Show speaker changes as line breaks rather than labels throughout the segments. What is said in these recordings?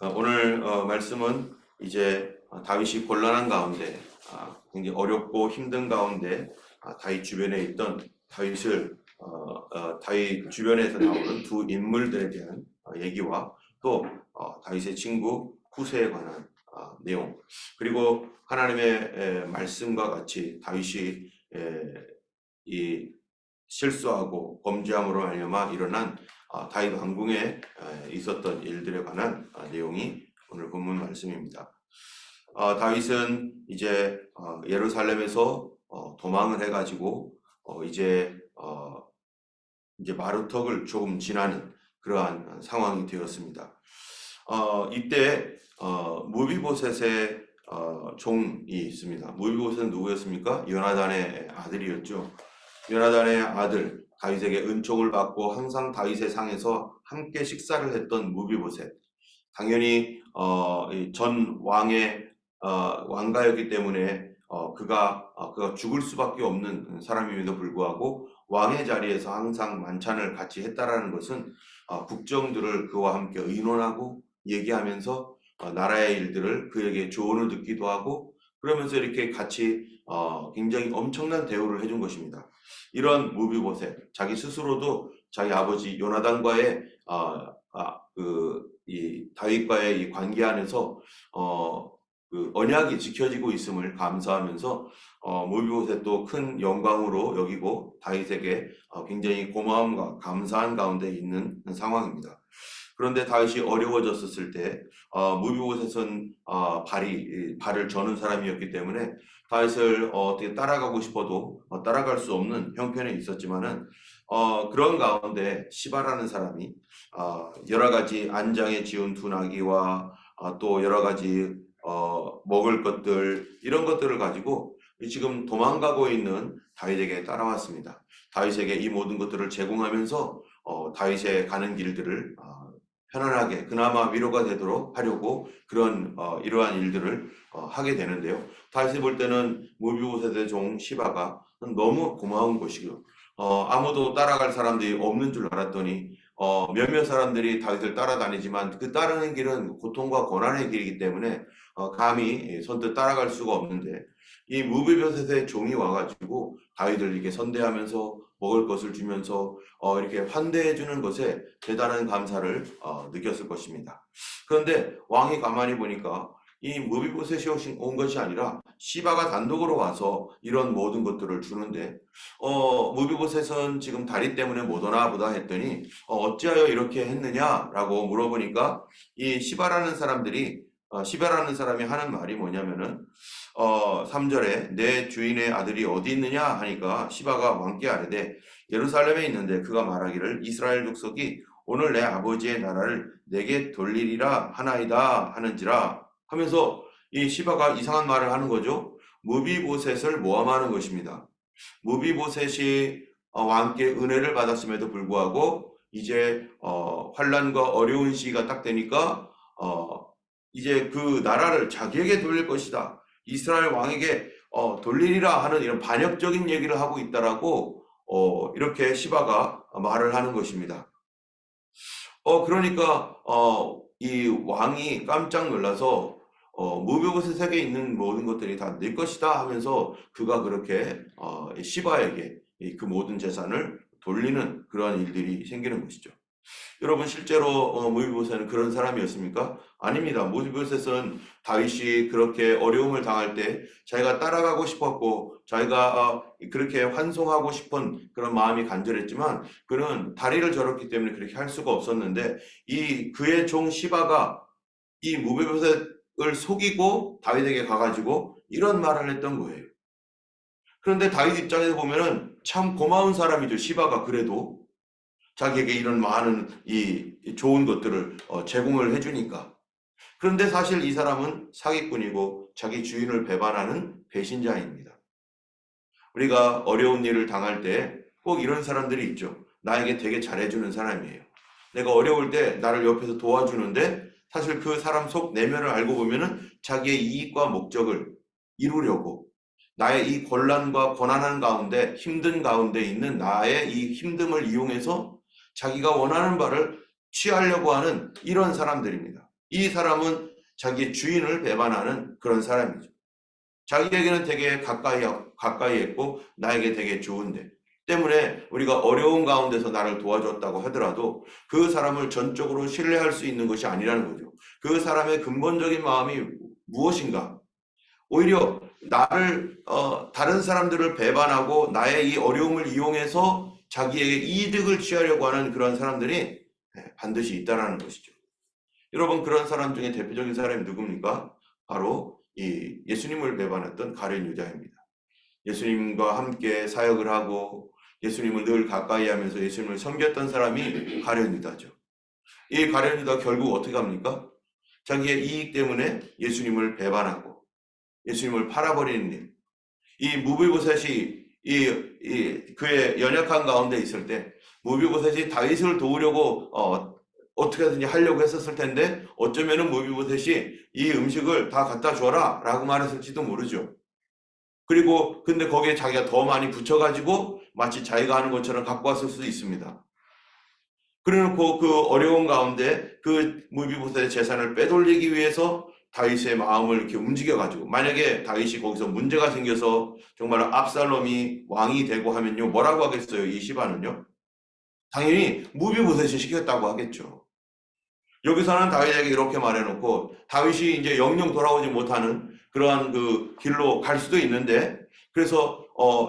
오늘 말씀은 이제 다윗이 곤란한 가운데 굉장히 어렵고 힘든 가운데 다윗 주변에 있던 다윗 주변에서 나오는 두 인물들에 대한 얘기와 또 다윗의 친구 후세에 관한 내용, 그리고 하나님의 말씀과 같이 다윗이 이 실수하고 범죄함으로 말미암아 일어난 다윗 왕궁에 있었던 일들에 관한 내용이 오늘 본문 말씀입니다. 다윗은 이제 예루살렘에서 도망을 해가지고 이제 마루턱을 조금 지나는 그러한 상황이 되었습니다. 이때 무비보셋의 종이 있습니다. 무비보셋은 누구였습니까? 요나단의 아들이었죠. 요나단의 아들, 다윗에게 은총을 받고 항상 다윗의 상에서 함께 식사를 했던 무비보셋. 당연히 전 왕의 왕가였기 때문에 그가 죽을 수밖에 없는 사람임에도 불구하고 왕의 자리에서 항상 만찬을 같이 했다라는 것은 국정들을 그와 함께 의논하고 얘기하면서 나라의 일들을 그에게 조언을 듣기도 하고, 그러면서 이렇게 같이 굉장히 엄청난 대우를 해준 것입니다. 이런 무비보셋, 자기 스스로도 자기 아버지 요나단과의 이 다윗과의 이 관계 안에서 그 언약이 지켜지고 있음을 감사하면서 무비보셋도 큰 영광으로 여기고 다윗에게 굉장히 고마움과 감사한 가운데 있는 상황입니다. 그런데 다윗이 어려워졌을 때 무비보셋은 발을 저는 사람이었기 때문에 다윗을 어떻게 따라가고 싶어도 따라갈 수 없는 형편에 있었지만은 그런 가운데 시바라는 사람이 여러 가지 안장에 지은 둔하기와 또 여러 가지 먹을 것들, 이런 것들을 가지고 지금 도망가고 있는 다윗에게 따라왔습니다. 다윗에게 이 모든 것들을 제공하면서 다윗의 가는 길들을 편안하게 그나마 위로가 되도록 하려고 그런 이러한 일들을 하게 되는데요. 다윗이 볼 때는 무비보셋의 종 시바가 너무 고마운 것이고 아무도 따라갈 사람들이 없는 줄 알았더니 몇몇 사람들이 다윗을 따라다니지만 그 따르는 길은 고통과 고난의 길이기 때문에 감히 선뜻 따라갈 수가 없는데, 이 무비보셋의 종이 와가지고 다윗을 이렇게 선대하면서 먹을 것을 주면서 이렇게 환대해 주는 것에 대단한 감사를 느꼈을 것입니다. 그런데 왕이 가만히 보니까 이 무비보셋이 온 것이 아니라 시바가 단독으로 와서 이런 모든 것들을 주는데 무비보셋은 지금 다리 때문에 못 오나 보다 했더니 어찌하여 이렇게 했느냐라고 물어보니까 이 시바라는 사람이 하는 말이 뭐냐면은 3절에 내 주인의 아들이 어디 있느냐 하니까 시바가 왕께 아뢰되 예루살렘에 있는데 그가 말하기를 이스라엘 족속이 오늘 내 아버지의 나라를 내게 돌리리라 하나이다 하는지라 하면서 이 시바가 이상한 말을 하는 거죠. 무비보셋을 모함하는 것입니다. 무비보셋이 왕께 은혜를 받았음에도 불구하고 이제 환란과 어려운 시기가 딱 되니까 이제 그 나라를 자기에게 돌릴 것이다, 이스라엘 왕에게 돌리리라 하는 이런 반역적인 얘기를 하고 있다라고 이렇게 시바가 말을 하는 것입니다. 그러니까 이 왕이 깜짝 놀라서 무비보셋에게 있는 모든 것들이 다 내 것이다 하면서 그가 그렇게 시바에게 그 모든 재산을 돌리는 그러한 일들이 생기는 것이죠. 여러분, 실제로 무비보셋은 그런 사람이었습니까? 아닙니다. 무비보셋은 다윗이 그렇게 어려움을 당할 때 자기가 따라가고 싶었고 자기가 그렇게 환송하고 싶은 그런 마음이 간절했지만 그는 다리를 저렸기 때문에 그렇게 할 수가 없었는데 이 그의 종 시바가 이 무비보셋을 속이고 다윗에게 가가지고 이런 말을 했던 거예요. 그런데 다윗 입장에서 보면은 참 고마운 사람이죠. 시바가 그래도 자기에게 이런 많은 이 좋은 것들을 제공을 해주니까. 그런데 사실 이 사람은 사기꾼이고 자기 주인을 배반하는 배신자입니다. 우리가 어려운 일을 당할 때 꼭 이런 사람들이 있죠. 나에게 되게 잘해주는 사람이에요. 내가 어려울 때 나를 옆에서 도와주는데 사실 그 사람 속 내면을 알고 보면은 자기의 이익과 목적을 이루려고 나의 이 곤란과 고난한 가운데 힘든 가운데 있는 나의 이 힘듦을 이용해서 자기가 원하는 바를 취하려고 하는 이런 사람들입니다. 이 사람은 자기 주인을 배반하는 그런 사람이죠. 자기에게는 되게 가까이 했고 나에게 되게 좋은데 때문에 우리가 어려운 가운데서 나를 도와줬다고 하더라도 그 사람을 전적으로 신뢰할 수 있는 것이 아니라는 거죠. 그 사람의 근본적인 마음이 무엇인가? 오히려 나를 다른 사람들을 배반하고 나의 이 어려움을 이용해서 자기에게 이득을 취하려고 하는 그런 사람들이 반드시 있다라는 것이죠. 여러분, 그런 사람 중에 대표적인 사람이 누굽니까? 바로 이 예수님을 배반했던 가룟 유다입니다. 예수님과 함께 사역을 하고 예수님을 늘 가까이 하면서 예수님을 섬겼던 사람이 가룟 유다죠. 이 가룟 유다 결국 어떻게 합니까? 자기의 이익 때문에 예수님을 배반하고 예수님을 팔아버리는 일. 이 무비보셋이 그의 연약한 가운데 있을 때 무비보셋이 다윗을 도우려고 어떻게든지 하려고 했었을 텐데 어쩌면은 무비보셋이 이 음식을 다 갖다 줘라 라고 말했을지도 모르죠. 그리고 근데 거기에 자기가 더 많이 붙여가지고 마치 자기가 하는 것처럼 갖고 왔을 수도 있습니다. 그래놓고 그 어려운 가운데 그 무비보셋의 재산을 빼돌리기 위해서 다윗의 마음을 이렇게 움직여가지고 만약에 다윗이 거기서 문제가 생겨서 정말 압살롬이 왕이 되고 하면요 뭐라고 하겠어요? 이 시바는요 당연히 무비보셋이 시켰다고 하겠죠. 여기서는 다윗에게 이렇게 말해놓고 다윗이 이제 영영 돌아오지 못하는 그러한 그 길로 갈 수도 있는데 그래서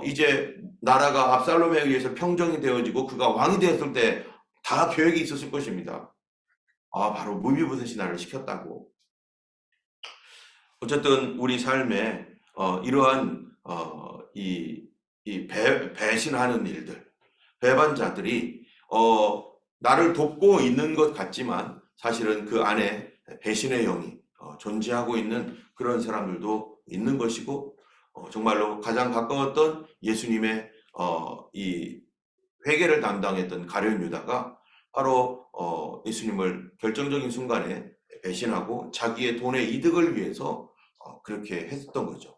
이제 나라가 압살롬에 의해서 평정이 되어지고 그가 왕이 되었을 때 다 계획이 있었을 것입니다. 바로 무비보셋이 나를 시켰다고. 어쨌든 우리 삶에 이러한 배신하는 일들, 배반자들이 나를 돕고 있는 것 같지만 사실은 그 안에 배신의 영이 존재하고 있는 그런 사람들도 있는 것이고 정말로 가장 가까웠던 예수님의 이 회개를 담당했던 가룟 유다가 바로 예수님을 결정적인 순간에 배신하고 자기의 돈의 이득을 위해서 그렇게 했었던 거죠.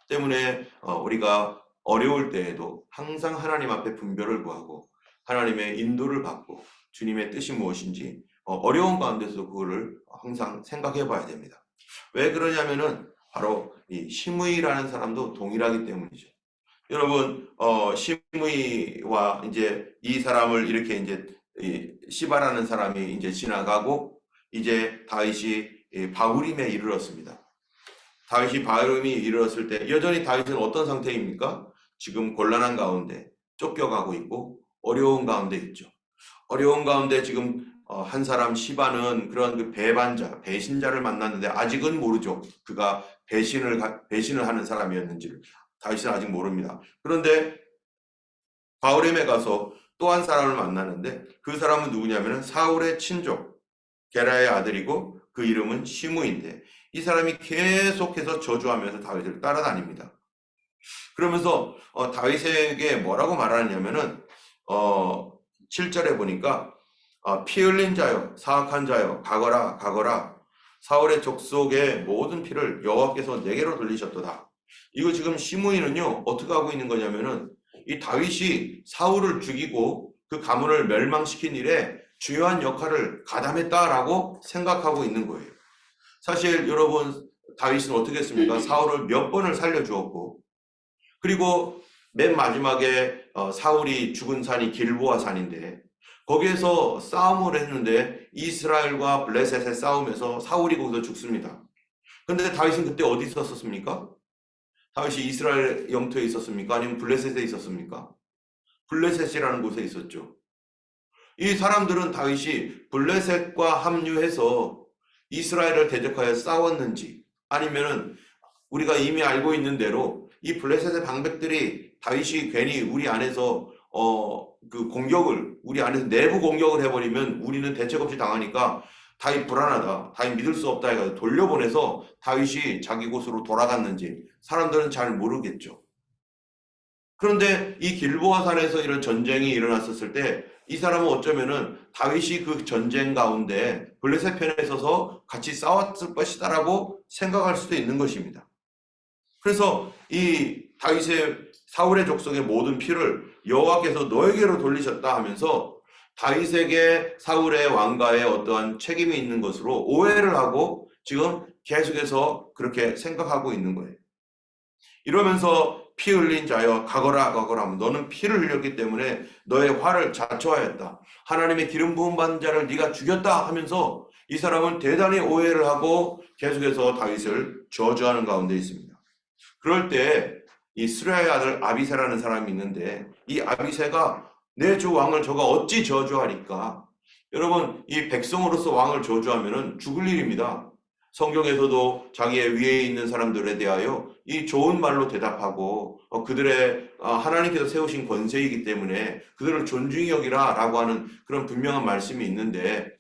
때문에 우리가 어려울 때에도 항상 하나님 앞에 분별을 구하고 하나님의 인도를 받고 주님의 뜻이 무엇인지 어려운 가운데서 그거를 항상 생각해 봐야 됩니다. 왜 그러냐면은 바로 이 시므이라는 사람도 동일하기 때문이죠. 여러분, 시므이와 이제 이 사람을 이렇게 이제 시바라는 사람이 이제 지나가고 이제 다윗이 바후림에 이르렀습니다. 다윗이 바후림에 이르렀을 때 여전히 다윗은 어떤 상태입니까? 지금 곤란한 가운데 쫓겨가고 있고 어려운 가운데 있죠. 어려운 가운데 지금 한 사람 시바는 그런 그 배신자를 만났는데 아직은 모르죠. 그가 배신을 하는 사람이었는지를 다윗은 아직 모릅니다. 그런데 바후림에 가서 또 한 사람을 만나는데 그 사람은 누구냐면 사울의 친족 게라의 아들이고 그 이름은 시므인데 이 사람이 계속해서 저주하면서 다윗을 따라다닙니다. 그러면서 다윗에게 뭐라고 말하느냐면은 7절에 보니까 피 흘린 자여 사악한 자여 가거라 사울의 족속의 모든 피를 여호와께서 내게로 돌리셨도다. 이거 지금 시므이는요 어떻게 하고 있는 거냐면은 이 다윗이 사울을 죽이고 그 가문을 멸망시킨 일에 중요한 역할을 가담했다라고 생각하고 있는 거예요. 사실 여러분 다윗은 어떻게 했습니까? 사울을 몇 번을 살려주었고 그리고 맨 마지막에 사울이 죽은 산이 길보아 산인데 거기에서 싸움을 했는데 이스라엘과 블레셋의 싸움에서 사울이 거기서 죽습니다. 근데 다윗은 그때 어디 있었습니까? 다윗이 이스라엘 영토에 있었습니까? 아니면 블레셋에 있었습니까? 블레셋이라는 곳에 있었죠. 이 사람들은 다윗이 블레셋과 합류해서 이스라엘을 대적하여 싸웠는지 아니면은 우리가 이미 알고 있는 대로 이 블레셋의 방백들이 다윗이 괜히 우리 안에서 그 공격을 우리 안에서 내부 공격을 해버리면 우리는 대책 없이 당하니까 다윗 불안하다. 다윗 믿을 수 없다 해가지고 돌려보내서 다윗이 자기 곳으로 돌아갔는지 사람들은 잘 모르겠죠. 그런데 이 길보아 산에서 이런 전쟁이 일어났었을 때 이 사람은 어쩌면은 다윗이 그 전쟁 가운데 블레셋 편에 서서 같이 싸웠을 것이다라고 생각할 수도 있는 것입니다. 그래서 이 다윗의 사울의 족속의 모든 피를 여호와께서 너에게로 돌리셨다 하면서 다윗에게 사울의 왕가에 어떠한 책임이 있는 것으로 오해를 하고 지금 계속해서 그렇게 생각하고 있는 거예요. 이러면서 피 흘린 자여 가거라 가거라, 너는 피를 흘렸기 때문에 너의 화를 자초하였다. 하나님의 기름 부음 받은 자를 네가 죽였다 하면서 이 사람은 대단히 오해를 하고 계속해서 다윗을 저주하는 가운데 있습니다. 그럴 때 이 스루야의 아들 아비새라는 사람이 있는데, 이 아비새가 내 주 왕을 저가 어찌 저주하리까? 여러분, 이 백성으로서 왕을 저주하면은 죽을 일입니다. 성경에서도 자기의 위에 있는 사람들에 대하여 이 좋은 말로 대답하고 그들의 하나님께서 세우신 권세이기 때문에 그들을 존중히 여기라 라고 하는 그런 분명한 말씀이 있는데,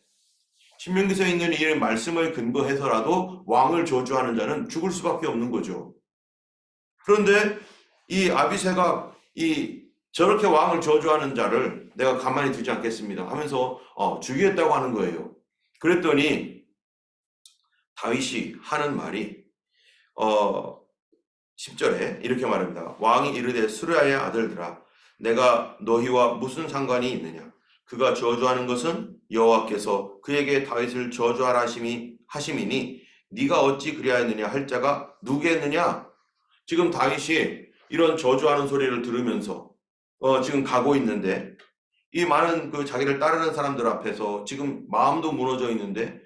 신명기서에 있는 이 말씀을 근거해서라도 왕을 저주하는 자는 죽을 수밖에 없는 거죠. 그런데 이 아비새가 저렇게 왕을 저주하는 자를 내가 가만히 두지 않겠습니다 하면서 죽이겠다고 하는 거예요. 그랬더니 다윗이 하는 말이 10절에 이렇게 말합니다. 왕이 이르되 스루야의 아들들아, 내가 너희와 무슨 상관이 있느냐? 그가 저주하는 것은 여호와께서 그에게 다윗을 저주하라 하심이니 네가 어찌 그리하였느냐 할 자가 누구겠느냐? 지금 다윗이 이런 저주하는 소리를 들으면서 지금 가고 있는데, 이 많은 그 자기를 따르는 사람들 앞에서 지금 마음도 무너져 있는데,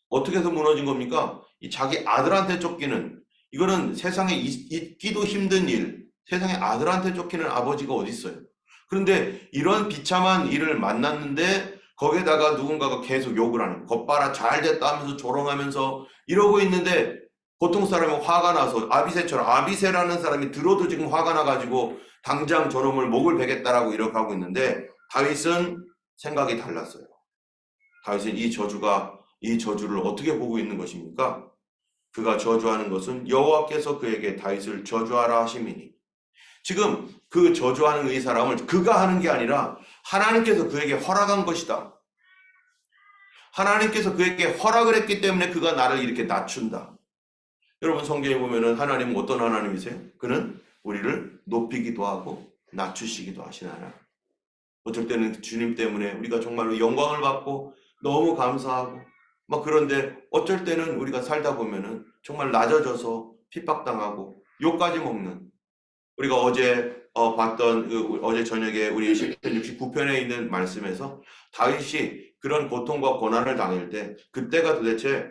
어떻게 해서 무너진 겁니까? 이 자기 아들한테 쫓기는, 이거는 세상에 있기도 힘든 일, 세상에 아들한테 쫓기는 아버지가 어디 있어요? 그런데 이런 비참한 일을 만났는데 거기에다가 누군가가 계속 욕을 하는, 겉봐라 잘 됐다 하면서 조롱하면서 이러고 있는데, 보통 사람은 화가 나서 아비새처럼, 아비새라는 사람이 들어도 지금 화가 나가지고 당장 저놈을 목을 베겠다라고 이렇게 하고 있는데, 다윗은 생각이 달랐어요. 다윗은 이 저주를 어떻게 보고 있는 것입니까? 그가 저주하는 것은 여호와께서 그에게 다윗을 저주하라 하심이니, 지금 그 저주하는 이 사람을 그가 하는 게 아니라 하나님께서 그에게 허락한 것이다. 하나님께서 그에게 허락을 했기 때문에 그가 나를 이렇게 낮춘다. 여러분, 성경에 보면은 하나님은 어떤 하나님이세요? 그는 우리를 높이기도 하고 낮추시기도 하신 하나님. 어쩔 때는 주님 때문에 우리가 정말로 영광을 받고 너무 감사하고 그런데 어쩔 때는 우리가 살다 보면은 정말 낮아져서 핍박당하고 욕까지 먹는, 우리가 어제 봤던 어제 저녁에 우리 시편 69편에 있는 말씀에서 다윗이 그런 고통과 고난을 당할 때, 그때가 도대체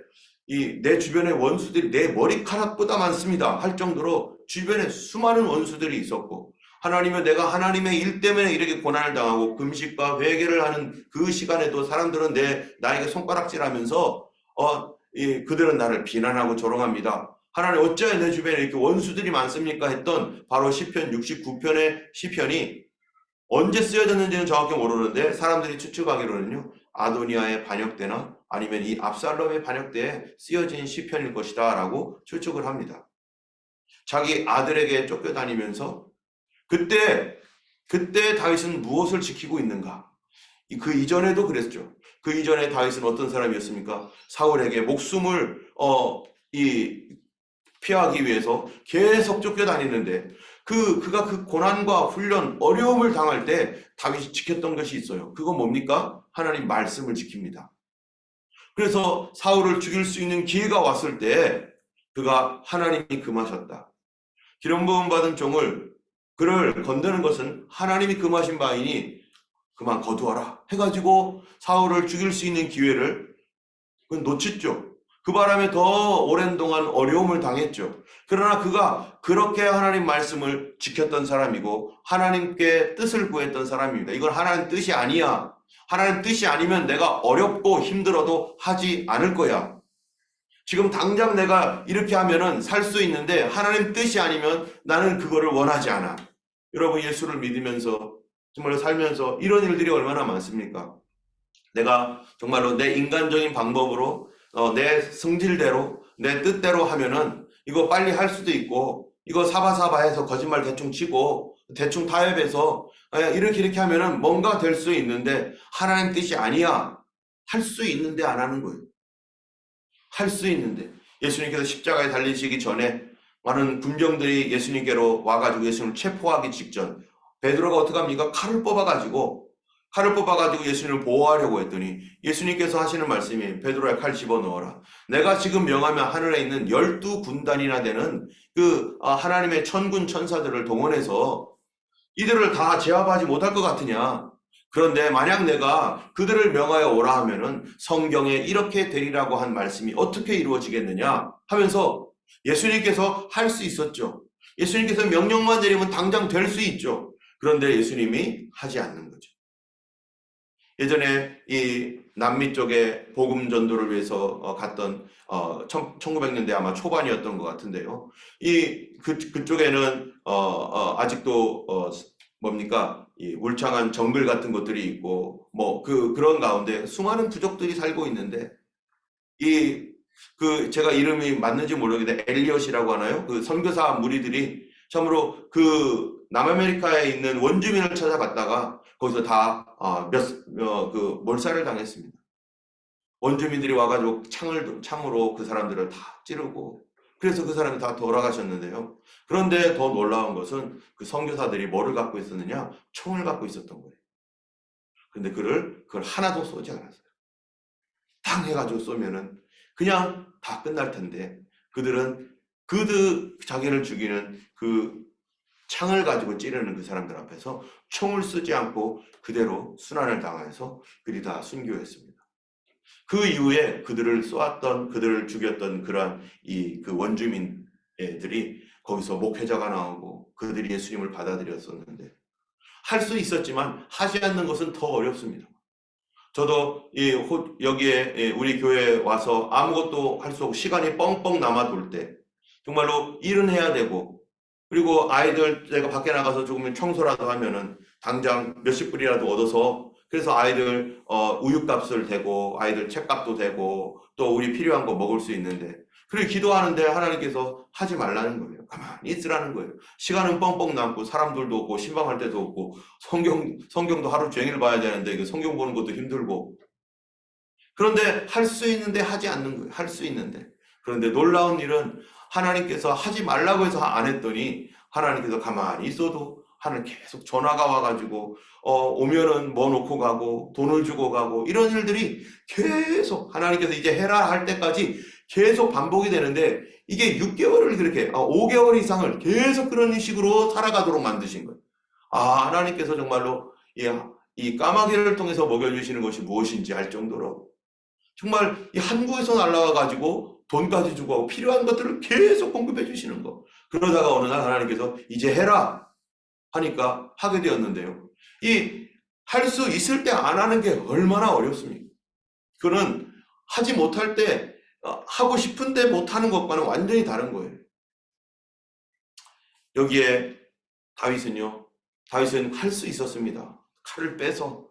내 주변에 원수들이 내 머리카락보다 많습니다 할 정도로 주변에 수많은 원수들이 있었고, 하나님은 내가 하나님의 일 때문에 이렇게 고난을 당하고 금식과 회개를 하는 그 시간에도 사람들은 나에게 손가락질하면서 그들은 나를 비난하고 조롱합니다. 하나님, 어찌하여 내 주변에 이렇게 원수들이 많습니까? 했던 바로 시편 69편의 시편이 언제 쓰여졌는지는 정확히 모르는데, 사람들이 추측하기로는요, 아도니아의 반역 때나 아니면 이 압살롬의 반역 때에 쓰여진 시편일 것이다 라고 추측을 합니다. 자기 아들에게 쫓겨다니면서 그때 다윗은 무엇을 지키고 있는가? 그 이전에도 그랬죠. 그 이전에 다윗은 어떤 사람이었습니까? 사울에게 목숨을 피하기 위해서 계속 쫓겨다니는데, 그가 그 고난과 훈련, 어려움을 당할 때 다윗이 지켰던 것이 있어요. 그건 뭡니까? 하나님 말씀을 지킵니다. 그래서 사울을 죽일 수 있는 기회가 왔을 때 그가 하나님이 금하셨다. 기름 부음 받은 그를 건드는 것은 하나님이 금하신 바이니 그만 거두어라 해가지고 사울을 죽일 수 있는 기회를 놓쳤죠. 그 바람에 더 오랜 동안 어려움을 당했죠. 그러나 그가 그렇게 하나님 말씀을 지켰던 사람이고 하나님께 뜻을 구했던 사람입니다. 이건 하나님 뜻이 아니야. 하나님 뜻이 아니면 내가 어렵고 힘들어도 하지 않을 거야. 지금 당장 내가 이렇게 하면은 살 수 있는데 하나님 뜻이 아니면 나는 그거를 원하지 않아. 여러분, 예수를 믿으면서 정말로 살면서 이런 일들이 얼마나 많습니까? 내가 정말로 내 인간적인 방법으로 내 성질대로 내 뜻대로 하면은 이거 빨리 할 수도 있고, 이거 사바사바해서 거짓말 대충 치고 대충 타협해서 이렇게 하면은 뭔가 될 수 있는데, 하나님 뜻이 아니야. 할 수 있는데 안 하는 거예요. 할 수 있는데. 예수님께서 십자가에 달리시기 전에 많은 군병들이 예수님께로 와가지고 예수님을 체포하기 직전, 베드로가 어떻게 합니까? 칼을 뽑아가지고 칼을 뽑아가지고 예수님을 보호하려고 했더니 예수님께서 하시는 말씀이 베드로야 칼 집어넣어라. 내가 지금 명하면 하늘에 있는 12군단이나 되는 하나님의 천군 천사들을 동원해서 이들을 다 제압하지 못할 것 같으냐. 그런데 만약 내가 그들을 명하여 오라 하면은 성경에 이렇게 되리라고 한 말씀이 어떻게 이루어지겠느냐 하면서 예수님께서 할 수 있었죠. 예수님께서 명령만 내리면 당장 될 수 있죠. 그런데 예수님이 하지 않는 거죠. 예전에 이 남미 쪽에 복음 전도를 위해서 갔던 1900년대 아마 초반이었던 것 같은데요. 그쪽에는 아직도 뭡니까? 이 울창한 정글 같은 것들이 있고 그런 가운데 수많은 부족들이 살고 있는데 제가 이름이 맞는지 모르겠는데 엘리엇이라고 하나요? 그 선교사 무리들이 참으로 그 남아메리카에 있는 원주민을 찾아갔다가 거기서 다 몰살을 당했습니다. 원주민들이 와가지고 창으로 그 사람들을 다 찌르고 그래서 그 사람이 다 돌아가셨는데요. 그런데 더 놀라운 것은 그 선교사들이 뭐를 갖고 있었느냐? 총을 갖고 있었던 거예요. 근데 그걸 하나도 쏘지 않았어요. 당 해가지고 쏘면은 그냥 다 끝날 텐데 그들은 자기를 죽이는 그 창을 가지고 찌르는 그 사람들 앞에서 총을 쓰지 않고 그대로 순환을 당해서 그들이 다 순교했습니다. 그 이후에 그들을 쏘았던, 그들을 죽였던 그러한 그 원주민 애들이 거기서 목회자가 나오고 그들이 예수님을 받아들였었는데 할 수 있었지만 하지 않는 것은 더 어렵습니다. 저도 여기에 우리 교회에 와서 아무것도 할 수 없고 시간이 뻥뻥 남아 돌 때 정말로 일은 해야 되고 그리고 아이들 제가 밖에 나가서 조금 청소라도 하면은 당장 몇십 불이라도 얻어서 그래서 아이들 우유값을 대고 아이들 책값도 대고 또 우리 필요한 거 먹을 수 있는데 그리고 기도하는데 하나님께서 하지 말라는 거예요. 가만히 있으라는 거예요. 시간은 뻥뻥 남고 사람들도 없고 신방할 때도 없고 성경도 하루 종일 봐야 되는데 그 성경 보는 것도 힘들고 그런데 할 수 있는데 하지 않는 거예요. 할 수 있는데. 그런데 놀라운 일은 하나님께서 하지 말라고 해서 안 했더니 하나님께서 가만히 있어도 하나님 계속 전화가 와가지고 오면은 뭐 놓고 가고 돈을 주고 가고 이런 일들이 계속 하나님께서 이제 해라 할 때까지 계속 반복이 되는데 이게 6개월을 그렇게 5개월 이상을 계속 그런 식으로 살아가도록 만드신 거예요. 하나님께서 정말로 이 까마귀를 통해서 먹여주시는 것이 무엇인지 알 정도로 정말 이 한국에서 날라와가지고 돈까지 주고 하고 필요한 것들을 계속 공급해 주시는 거. 그러다가 어느 날 하나님께서 이제 해라 하니까 하게 되었는데요. 할 수 있을 때 안 하는 게 얼마나 어렵습니까? 그는 하지 못할 때 하고 싶은데 못하는 것과는 완전히 다른 거예요. 여기에 다윗은 할 수 있었습니다. 칼을 빼서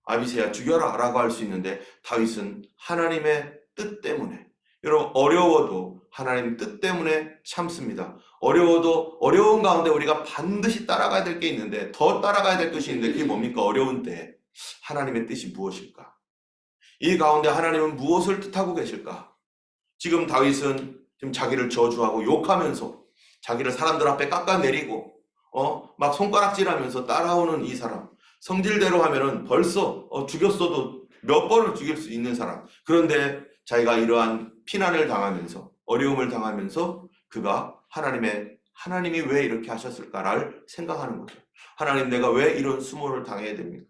아비새야 죽여라 라고 할 수 있는데 다윗은 하나님의 뜻 때문에 여러분 어려워도 하나님 뜻 때문에 참습니다. 어려워도 어려운 가운데 우리가 반드시 따라가야 될 게 있는데 더 따라가야 될 것이 있는데 그게 뭡니까? 어려운 때 하나님의 뜻이 무엇일까? 이 가운데 하나님은 무엇을 뜻하고 계실까? 지금 다윗은 지금 자기를 저주하고 욕하면서 자기를 사람들 앞에 깎아내리고 막 손가락질하면서 따라오는 이 사람 성질대로 하면은 벌써 죽였어도 몇 번을 죽일 수 있는 사람. 그런데 자기가 이러한 피난을 당하면서 어려움을 당하면서 그가 하나님이 왜 이렇게 하셨을까를 생각하는 거죠. 하나님 내가 왜 이런 수모를 당해야 됩니까?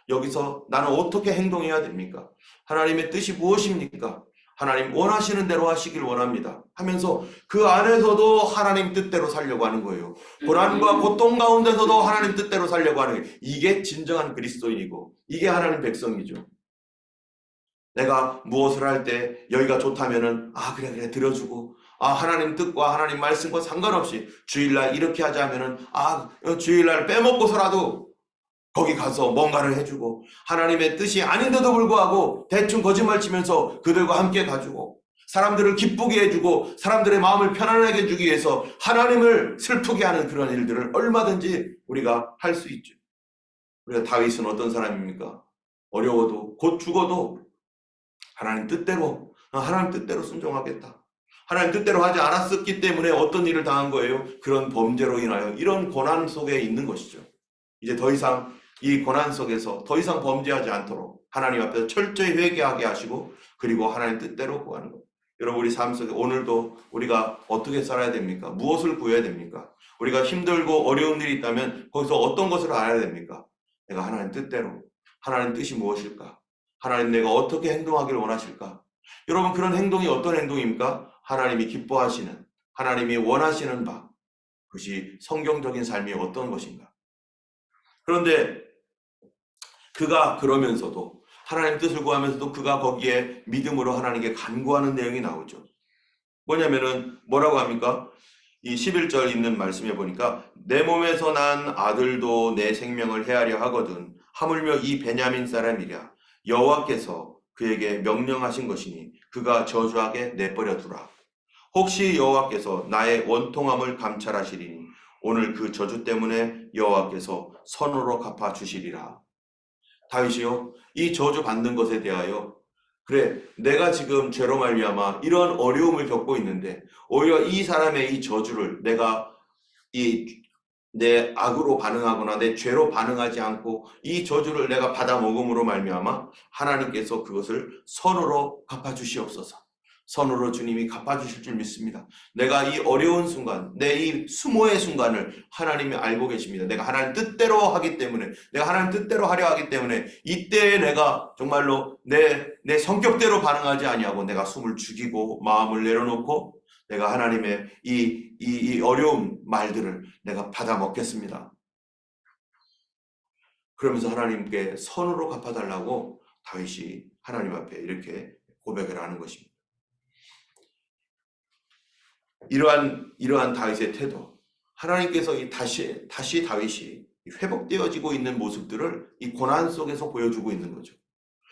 여기서 나는 어떻게 행동해야 됩니까? 하나님의 뜻이 무엇입니까? 하나님 원하시는 대로 하시길 원합니다 하면서 그 안에서도 하나님 뜻대로 살려고 하는 거예요. 고난과 고통 가운데서도 하나님 뜻대로 살려고 하는 거예요. 이게 진정한 그리스도인이고 이게 하나님 백성이죠. 내가 무엇을 할 때 여기가 좋다면은 그래 들어주고 하나님 뜻과 하나님 말씀과 상관없이 주일날 이렇게 하자면은 주일날 빼먹고서라도 거기 가서 뭔가를 해주고 하나님의 뜻이 아닌데도 불구하고 대충 거짓말 치면서 그들과 함께 가지고 사람들을 기쁘게 해주고 사람들의 마음을 편안하게 해주기 위해서 하나님을 슬프게 하는 그런 일들을 얼마든지 우리가 할 수 있죠. 우리가 다윗은 어떤 사람입니까? 어려워도 곧 죽어도 하나님 뜻대로 순종하겠다. 하나님 뜻대로 하지 않았었기 때문에 어떤 일을 당한 거예요? 그런 범죄로 인하여 이런 고난 속에 있는 것이죠. 이제 더 이상 이 고난 속에서 더 이상 범죄하지 않도록 하나님 앞에서 철저히 회개하게 하시고 그리고 하나님 뜻대로 구하는 것. 여러분 우리 삶 속에 오늘도 우리가 어떻게 살아야 됩니까? 무엇을 구해야 됩니까? 우리가 힘들고 어려운 일이 있다면 거기서 어떤 것을 알아야 됩니까? 내가 하나님 뜻대로 하나님 뜻이 무엇일까? 하나님 내가 어떻게 행동하기를 원하실까? 여러분 그런 행동이 어떤 행동입니까? 하나님이 기뻐하시는 하나님이 원하시는 바 그것이 성경적인 삶이 어떤 것인가? 그런데 그가 그러면서도 하나님 뜻을 구하면서도 그가 거기에 믿음으로 하나님께 간구하는 내용이 나오죠. 뭐냐면은 뭐라고 합니까? 이 11절 있는 말씀에 보니까 내 몸에서 난 아들도 내 생명을 해하려 하거든 하물며 이 베냐민 사람이랴 여호와께서 그에게 명령하신 것이니 그가 저주하게 내버려 두라. 혹시 여호와께서 나의 원통함을 감찰하시리니 오늘 그 저주 때문에 여호와께서 선으로 갚아 주시리라. 다윗이요 이 저주 받는 것에 대하여 그래 내가 지금 죄로 말미암아 이런 어려움을 겪고 있는데 오히려 이 사람의 이 저주를 내가 내 악으로 반응하거나 내 죄로 반응하지 않고 이 저주를 내가 받아 먹음으로 말미암아 하나님께서 그것을 선으로 갚아주시옵소서. 선으로 주님이 갚아주실 줄 믿습니다. 내가 이 어려운 순간, 내 이 수모의 순간을 하나님이 알고 계십니다. 내가 하나님 뜻대로 하기 때문에, 내가 하나님 뜻대로 하려 하기 때문에 이때에 내가 정말로 내 성격대로 반응하지 아니하고 내가 숨을 죽이고 마음을 내려놓고 내가 하나님의 이 어려운 말들을 내가 받아 먹겠습니다. 그러면서 하나님께 선으로 갚아달라고 다윗이 하나님 앞에 이렇게 고백을 하는 것입니다. 이러한 다윗의 태도, 하나님께서 다시 다윗이 회복되어지고 있는 모습들을 이 고난 속에서 보여주고 있는 거죠.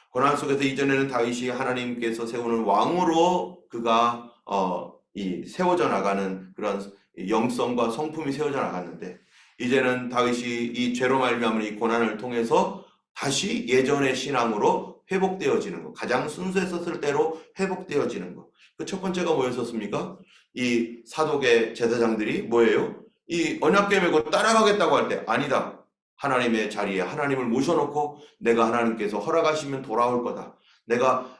고난 속에서 이전에는 다윗이 하나님께서 세우는 왕으로 그가 세워져 나가는 그런 영성과 성품이 세워져 나갔는데 이제는 다윗이 이 죄로 말미암은 이 고난을 통해서 다시 예전의 신앙으로 회복되어지는 것, 가장 순수했었을 때로 회복되어지는 것. 그 첫 번째가 뭐였었습니까? 이 사독의 제사장들이 뭐예요? 이 언약궤 메고 따라가겠다고 할 때 아니다. 하나님의 자리에 하나님을 모셔놓고 내가 하나님께서 허락하시면 돌아올 거다. 내가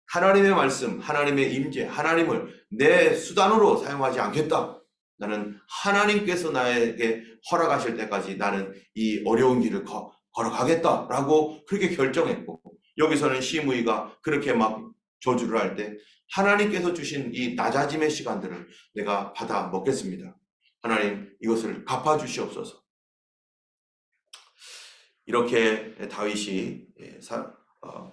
하나님의 말씀, 하나님의 임재, 하나님을 내 수단으로 사용하지 않겠다. 나는 하나님께서 나에게 허락하실 때까지 나는 이 어려운 길을 걸어가겠다라고 그렇게 결정했고 여기서는 시므이가 그렇게 막 저주를 할 때 하나님께서 주신 이 낮아짐의 시간들을 내가 받아 먹겠습니다. 하나님 이것을 갚아주시옵소서. 이렇게 다윗이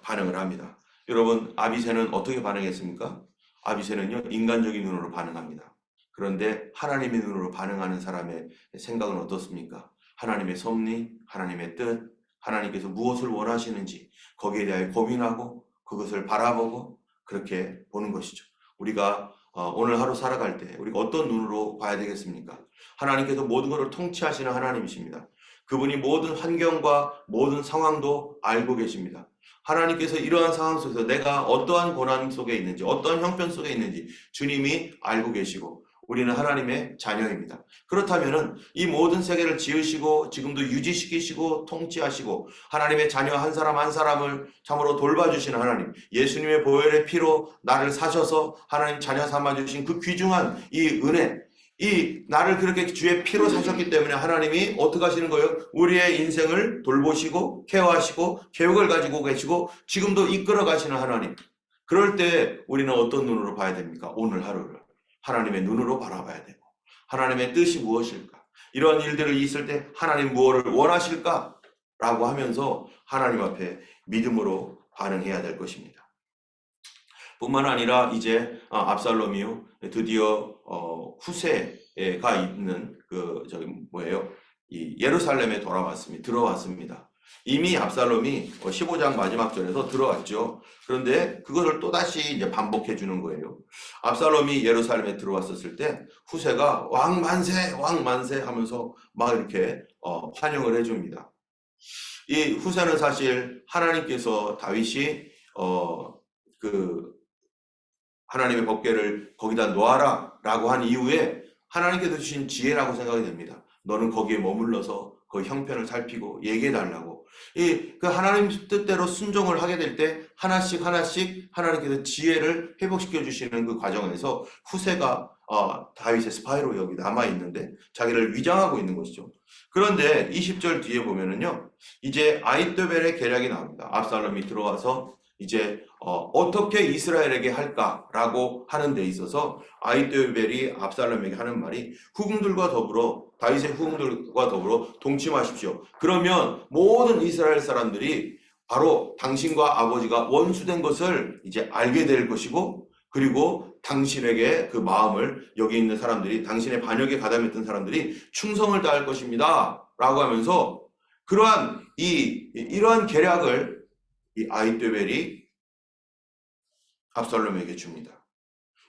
반응을 합니다. 여러분 아비새는 어떻게 반응했습니까? 아비새는요 인간적인 눈으로 반응합니다. 그런데 하나님의 눈으로 반응하는 사람의 생각은 어떻습니까? 하나님의 섭리, 하나님의 뜻, 하나님께서 무엇을 원하시는지 거기에 대하여 고민하고 그것을 바라보고 그렇게 보는 것이죠. 우리가 오늘 하루 살아갈 때 우리가 어떤 눈으로 봐야 되겠습니까? 하나님께서 모든 것을 통치하시는 하나님이십니다. 그분이 모든 환경과 모든 상황도 알고 계십니다. 하나님께서 이러한 상황 속에서 내가 어떠한 고난 속에 있는지 어떠한 형편 속에 있는지 주님이 알고 계시고 우리는 하나님의 자녀입니다. 그렇다면 이 모든 세계를 지으시고 지금도 유지시키시고 통치하시고 하나님의 자녀 한 사람 한 사람을 참으로 돌봐주시는 하나님, 예수님의 보혈의 피로 나를 사셔서 하나님 자녀 삼아주신 그 귀중한 이 은혜, 이 나를 그렇게 주의 피로 사셨기 때문에 하나님이 어떻게 하시는 거예요? 우리의 인생을 돌보시고 케어하시고 계획을 가지고 계시고 지금도 이끌어 가시는 하나님. 그럴 때 우리는 어떤 눈으로 봐야 됩니까? 오늘 하루를 하나님의 눈으로 바라봐야 되고 하나님의 뜻이 무엇일까? 이런 일들을 있을 때 하나님 무엇을 원하실까? 라고 하면서 하나님 앞에 믿음으로 반응해야 될 것입니다. 뿐만 아니라 이제 압살롬이요 드디어 후세가 있는 이 예루살렘에 들어왔습니다. 이미 압살롬이 15장 마지막 절에서 들어왔죠. 그런데 그것을 또다시 이제 반복해 주는 거예요. 압살롬이 예루살렘에 들어왔었을 때 후세가 왕 만세 왕 만세 하면서 막 이렇게 환영을 해줍니다. 이 후세는 사실 하나님께서 다윗이 하나님의 법궤를 거기다 놓아라 라고 한 이후에 하나님께서 주신 지혜라고 생각이 됩니다. 너는 거기에 머물러서 그 형편을 살피고 얘기해 달라고 그 하나님 뜻대로 순종을 하게 될 때 하나씩 하나씩 하나님께서 지혜를 회복시켜 주시는 그 과정에서 후세가 다윗의 스파이로 여기 남아 있는데 자기를 위장하고 있는 것이죠. 그런데 20절 뒤에 보면은요, 이제 아히토벨의 계략이 나옵니다. 압살롬이 들어와서 이제 어떻게 이스라엘에게 할까라고 하는 데 있어서 아히토벨이 압살롬에게 하는 말이 후궁들과 더불어 다윗의 후궁들과 더불어 동침하십시오. 그러면 모든 이스라엘 사람들이 바로 당신과 아버지가 원수된 것을 이제 알게 될 것이고, 그리고 당신에게 그 마음을 여기 있는 사람들이, 당신의 반역에 가담했던 사람들이 충성을 다할 것입니다 라고 하면서 이러한 계략을 이 아히토벨이 압살롬에게 줍니다.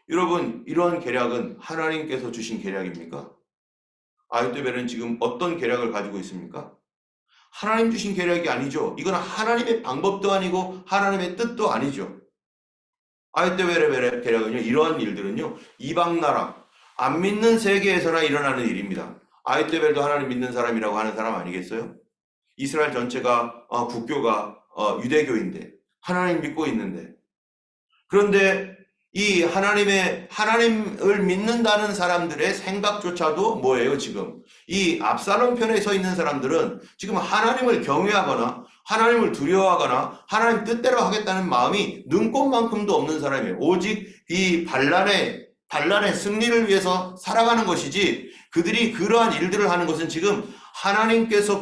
여러분, 이러한 계략은 하나님께서 주신 계략입니까? 아히토벨은 지금 어떤 계략을 가지고 있습니까? 하나님 주신 계략이 아니죠. 이건 하나님의 방법도 아니고 하나님의 뜻도 아니죠. 아히토벨의 계략은요, 이러한 일들은요, 이방 나라, 안 믿는 세계에서나 일어나는 일입니다. 아히토벨도 하나님 믿는 사람이라고 하는 사람 아니겠어요? 이스라엘 전체가 국교가 유대교인데 하나님 믿고 있는데, 그런데 이 하나님을 믿는다는 사람들의 생각조차도 뭐예요, 지금? 이 압살롬 편에 서 있는 사람들은 지금 하나님을 경외하거나 하나님을 두려워하거나 하나님 뜻대로 하겠다는 마음이 눈꼽만큼도 없는 사람이에요. 오직 이 반란의 승리를 위해서 살아가는 것이지, 그들이 그러한 일들을 하는 것은 지금 하나님께서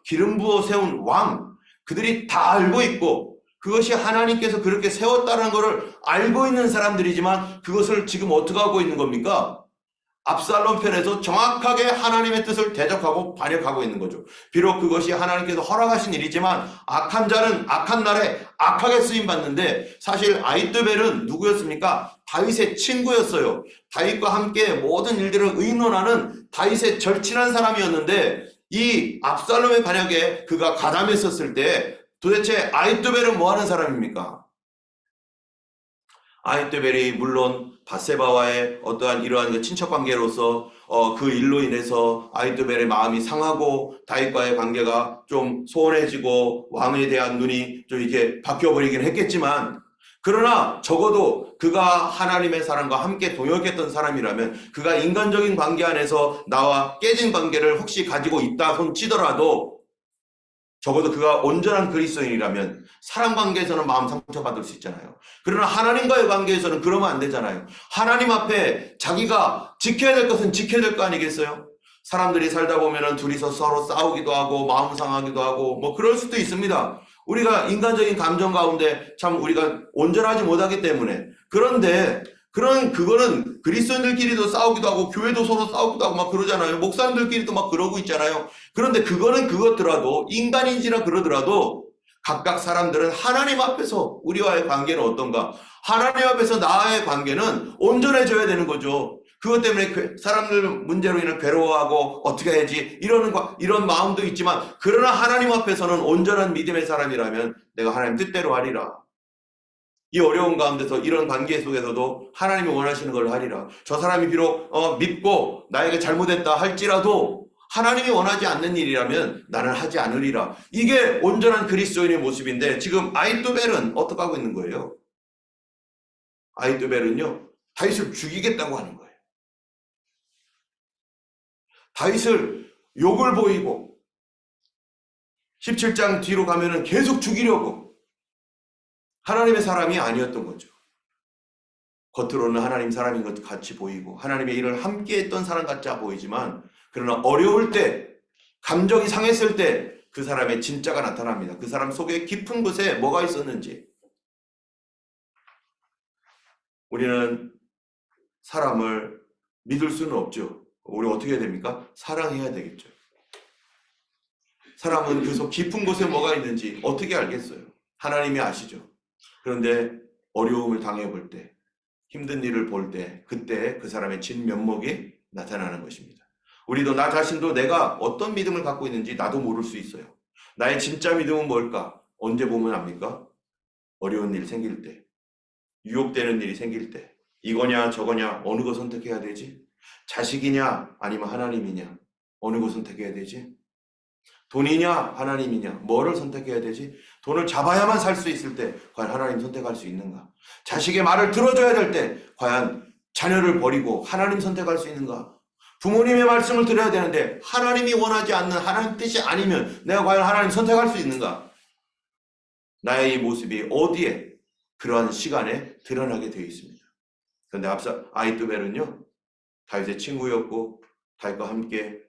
기름 부어 세운 왕, 그들이 다 알고 있고, 그것이 하나님께서 그렇게 세웠다는 것을 알고 있는 사람들이지만 그것을 지금 어떻게 하고 있는 겁니까? 압살롬 편에서 정확하게 하나님의 뜻을 대적하고 반역하고 있는 거죠. 비록 그것이 하나님께서 허락하신 일이지만 악한 자는 악한 날에 악하게 쓰임받는데, 사실 아히토벨은 누구였습니까? 다윗의 친구였어요. 다윗과 함께 모든 일들을 의논하는 다윗의 절친한 사람이었는데, 이 압살롬의 반역에 그가 가담했었을 때 도대체 아히토벨은 뭐 하는 사람입니까? 아히토벨이 물론 밧세바와의 어떠한 이러한 친척 관계로서 그 일로 인해서 아히토벨의 마음이 상하고 다윗과의 관계가 좀 소원해지고 왕에 대한 눈이 좀 이렇게 바뀌어버리긴 했겠지만, 그러나 적어도 그가 하나님의 사람과 함께 동역했던 사람이라면, 그가 인간적인 관계 안에서 나와 깨진 관계를 혹시 가지고 있다 손치더라도 적어도 그가 온전한 그리스도인이라면 사람 관계에서는 마음 상처받을 수 있잖아요. 그러나 하나님과의 관계에서는 그러면 안 되잖아요. 하나님 앞에 자기가 지켜야 될 것은 지켜야 될 거 아니겠어요? 사람들이 살다 보면은 둘이서 서로 싸우기도 하고 마음 상하기도 하고 뭐 그럴 수도 있습니다. 우리가 인간적인 감정 가운데 참 우리가 온전하지 못하기 때문에. 그런데 그거는 그리스도인들끼리도 싸우기도 하고 교회도 서로 싸우기도 하고 막 그러잖아요. 목사님들끼리도 막 그러고 있잖아요. 그런데 그거는 그렇더라도, 인간인지라 그러더라도 각각 사람들은 하나님 앞에서 우리와의 관계는 어떤가? 하나님 앞에서 나와의 관계는 온전해져야 되는 거죠. 그것 때문에 사람들 문제로 인해 괴로워하고 어떻게 해야지 이런 마음도 있지만, 그러나 하나님 앞에서는 온전한 믿음의 사람이라면 내가 하나님 뜻대로 하리라. 이 어려운 가운데서 이런 관계 속에서도 하나님이 원하시는 걸 하리라. 저 사람이 비록 믿고 나에게 잘못했다 할지라도 하나님이 원하지 않는 일이라면 나는 하지 않으리라. 이게 온전한 그리스도인의 모습인데, 지금 아히토벨은 어떻게 하고 있는 거예요? 아히토벨은요, 다윗을 죽이겠다고 하는 거예요. 다윗을 욕을 보이고 17장 뒤로 가면은 계속 죽이려고, 하나님의 사람이 아니었던 거죠. 겉으로는 하나님 사람인 것 같이 보이고 하나님의 일을 함께 했던 사람 같이 보이지만, 그러나 어려울 때, 감정이 상했을 때 그 사람의 진짜가 나타납니다. 그 사람 속에 깊은 곳에 뭐가 있었는지. 우리는 사람을 믿을 수는 없죠. 우리 어떻게 해야 됩니까? 사랑해야 되겠죠. 사람은 그 속 깊은 곳에 뭐가 있는지 어떻게 알겠어요? 하나님이 아시죠. 그런데 어려움을 당해볼 때, 힘든 일을 볼 때, 그때 그 사람의 진면목이 나타나는 것입니다. 우리도 나 자신도 내가 어떤 믿음을 갖고 있는지 나도 모를 수 있어요. 나의 진짜 믿음은 뭘까? 언제 보면 압니까? 어려운 일 생길 때, 유혹되는 일이 생길 때, 이거냐 저거냐 어느 거 선택해야 되지? 자식이냐 아니면 하나님이냐 어느 거 선택해야 되지? 돈이냐 하나님이냐 뭐를 선택해야 되지? 돈을 잡아야만 살 수 있을 때 과연 하나님 선택할 수 있는가? 자식의 말을 들어줘야 될 때 과연 자녀를 버리고 하나님 선택할 수 있는가? 부모님의 말씀을 들어야 되는데 하나님이 원하지 않는 하나님 뜻이 아니면 내가 과연 하나님 선택할 수 있는가? 나의 이 모습이 어디에 그러한 시간에 드러나게 되어 있습니다. 그런데 앞서 아히토벨은요, 다윗의 친구였고 다윗과 함께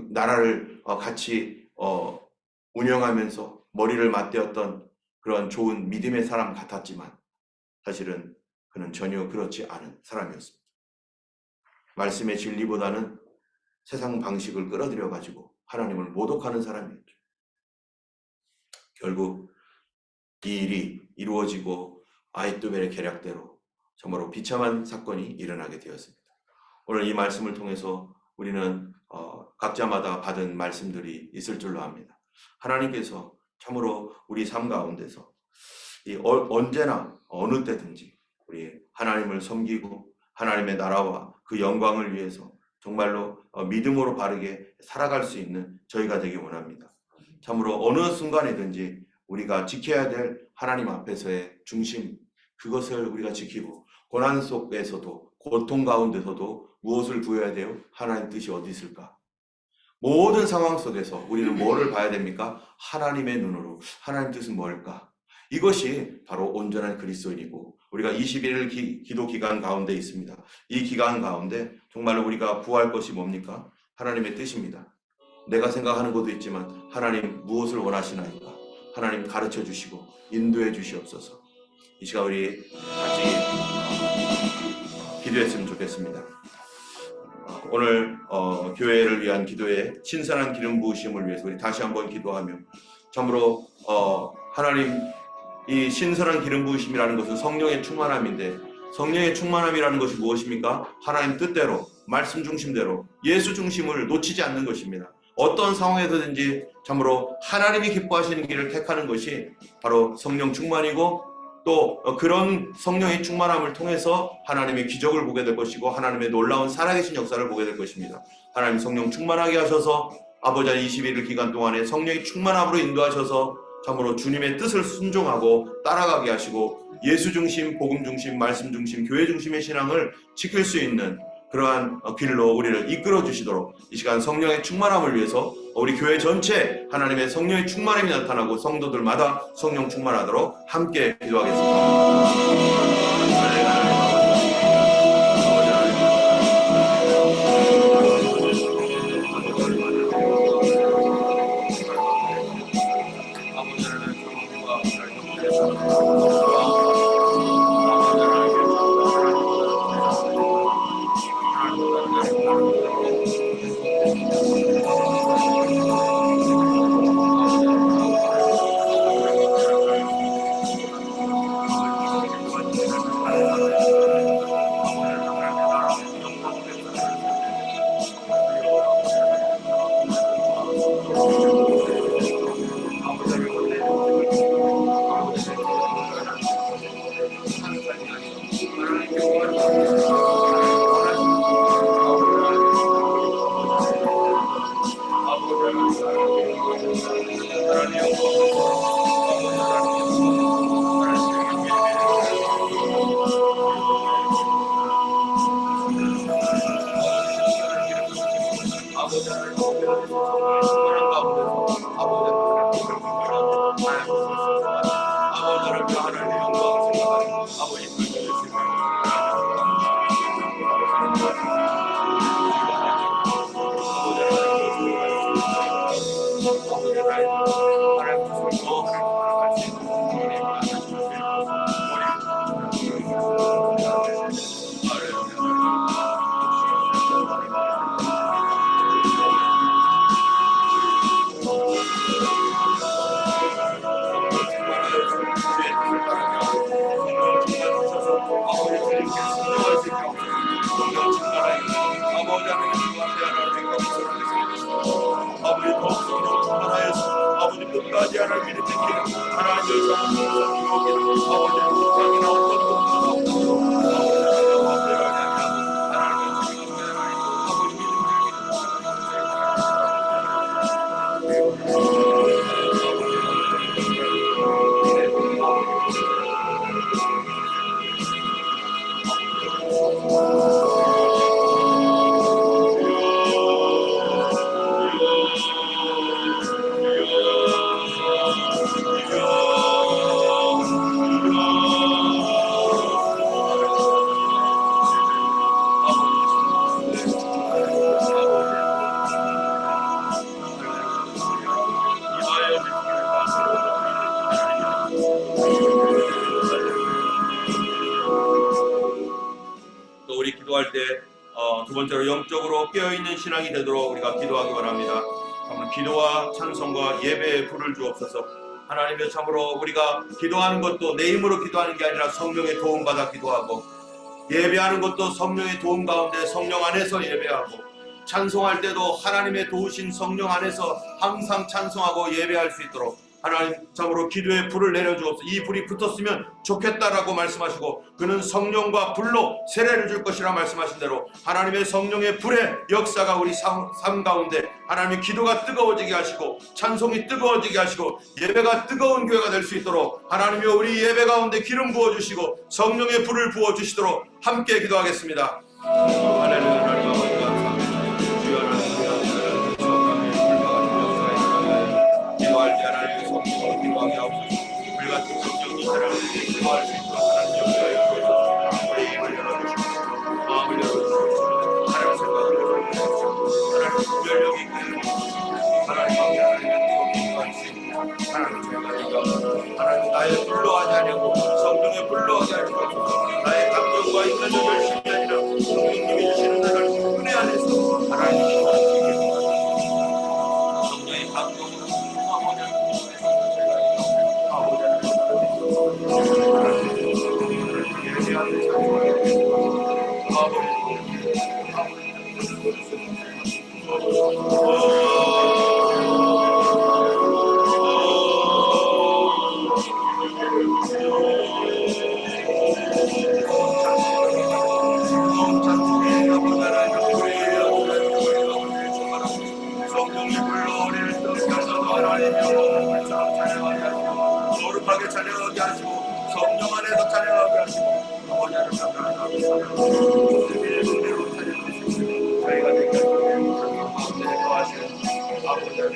나라를 같이 운영하면서 머리를 맞대었던 그런 좋은 믿음의 사람 같았지만 사실은 그는 전혀 그렇지 않은 사람이었습니다. 말씀의 진리보다는 세상 방식을 끌어들여 가지고 하나님을 모독하는 사람이었죠. 결국 이 일이 이루어지고 아히토벨의 계략대로 정말로 비참한 사건이 일어나게 되었습니다. 오늘 이 말씀을 통해서 우리는 각자마다 받은 말씀들이 있을 줄로 압니다. 하나님께서 참으로 우리 삶 가운데서 언제나 어느 때든지 우리 하나님을 섬기고 하나님의 나라와 그 영광을 위해서 정말로 믿음으로 바르게 살아갈 수 있는 저희가 되기 원합니다. 참으로 어느 순간이든지 우리가 지켜야 될 하나님 앞에서의 중심, 그것을 우리가 지키고 고난 속에서도 고통 가운데서도 무엇을 구해야 돼요? 하나님 뜻이 어디 있을까? 모든 상황 속에서 우리는 뭐를 봐야 됩니까? 하나님의 눈으로 하나님 뜻은 뭘까? 이것이 바로 온전한 그리스도인이고 우리가 21일 기도 기간 가운데 있습니다. 이 기간 가운데 정말로 우리가 구할 것이 뭡니까? 하나님의 뜻입니다. 내가 생각하는 것도 있지만 하나님 무엇을 원하시나이까? 하나님 가르쳐 주시고 인도해 주시옵소서. 이 시간 우리 같이 기도했으면 좋겠습니다. 오늘 교회를 위한 기도에 신선한 기름 부으심을 위해서 우리 다시 한번 기도하며 참으로 하나님 이 신선한 기름 부으심이라는 것은 성령의 충만함인데 성령의 충만함이라는 것이 무엇입니까? 하나님 뜻대로 말씀 중심대로 예수 중심을 놓치지 않는 것입니다. 어떤 상황에서든지 참으로 하나님이 기뻐하시는 길을 택하는 것이 바로 성령 충만이고 또 그런 성령의 충만함을 통해서 하나님의 기적을 보게 될 것이고 하나님의 놀라운 살아계신 역사를 보게 될 것입니다. 하나님 성령 충만하게 하셔서 아버지 21일 기간 동안에 성령의 충만함으로 인도하셔서 참으로 주님의 뜻을 순종하고 따라가게 하시고 예수 중심, 복음 중심, 말씀 중심, 교회 중심의 신앙을 지킬 수 있는 그러한 길로 우리를 이끌어 주시도록 이 시간 성령의 충만함을 위해서 우리 교회 전체 하나님의 성령의 충만함이 나타나고 성도들마다 성령 충만하도록 함께 기도하겠습니다. 기도할 때 두 번째로 영적으로 깨어있는 신앙이 되도록 우리가 기도하기 원합니다. 참으로 기도와 찬송과 예배에 불을 주옵소서. 하나님의 참으로 우리가 기도하는 것도 내 힘으로 기도하는 게 아니라 성령의 도움받아 기도하고, 예배하는 것도 성령의 도움 가운데 성령 안에서 예배하고, 찬송할 때도 하나님의 도우신 성령 안에서 항상 찬송하고 예배할 수 있도록 하나님 참으로 기도의 불을 내려주옵소서. 이 불이 붙었으면 좋겠다라고 말씀하시고 그는 성령과 불로 세례를 줄 것이라 말씀하신 대로 하나님의 성령의 불의 역사가 우리 삶 가운데 하나님의 기도가 뜨거워지게 하시고 찬송이 뜨거워지게 하시고 예배가 뜨거운 교회가 될 수 있도록 하나님이 우리 예배 가운데 기름 부어주시고 성령의 불을 부어주시도록 함께 기도하겠습니다. 할렐루야. 하나님 아버지 감사합니다. 주여 하나님 기도할 때 하나님의 성령으로 기도하게 하옵소서. 불같은 성령이 하나님께 기도할 수 있도록 하나님 역사에 주셔서 우리 입을 열어주십시오. 마음을 열어주십시오. 하나님 생각을 열어주십시오. 하나님 분별력이 있게 해주십시오. 하나님 앞에 하나님의 뜨거운 기도할 수 있고 하나님 제가 하나님 나의 불로 하지 아니하고 성령의 불로 하게 하시옵소서. 나의 감정과 인간적 열심이 아니라 성령님이 주시는 나를 은혜 안에서 하나님 기도할 수 있게 도와주옵소서. 성령의 감동으로 거룩하게 찬양하게 하시고 성령 안에서 찬양하게 하시고 아버지를 감사합니다. 저희가 되게 가운데 거하시는 아버지를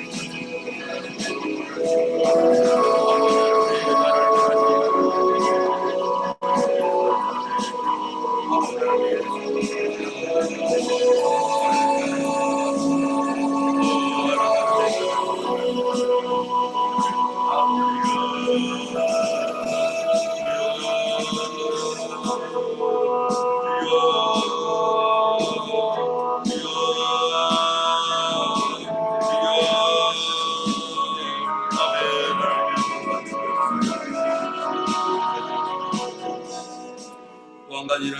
한 가지는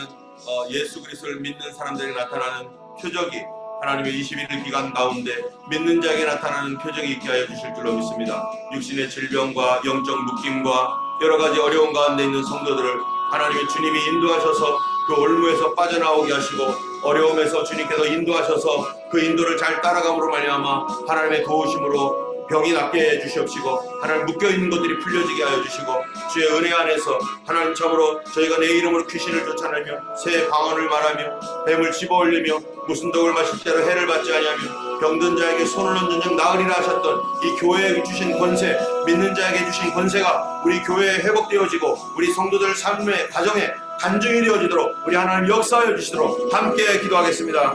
예수 그리스도를 믿는 사람들에게 나타나는 표적이 하나님의 21일 기간 가운데 믿는 자에게 나타나는 표적이 있게 하여 주실 줄로 믿습니다. 육신의 질병과 영적 묶임과 여러 가지 어려운 가운데 있는 성도들을 하나님의 주님이 인도하셔서 그 올무에서 빠져나오게 하시고 어려움에서 주님께서 인도하셔서 그 인도를 잘 따라감으로 말미암아 하나님의 도우심으로 병이 낫게 해 주시옵시고 하나님 묶여있는 것들이 풀려지게 하여 주시고 주의 은혜 안에서 하나님 참으로 저희가 내 이름으로 귀신을 쫓아내며 새 방언을 말하며 뱀을 집어올리며 무슨 독을 마실 때로 해를 받지 아니하며 병든 자에게 손을 얹은 즉 나으리라 하셨던 이 교회에 주신 권세, 믿는 자에게 주신 권세가 우리 교회에 회복되어지고 우리 성도들 삶의 가정에 간증이 되어지도록 우리 하나님 역사하여 주시도록 함께 기도하겠습니다.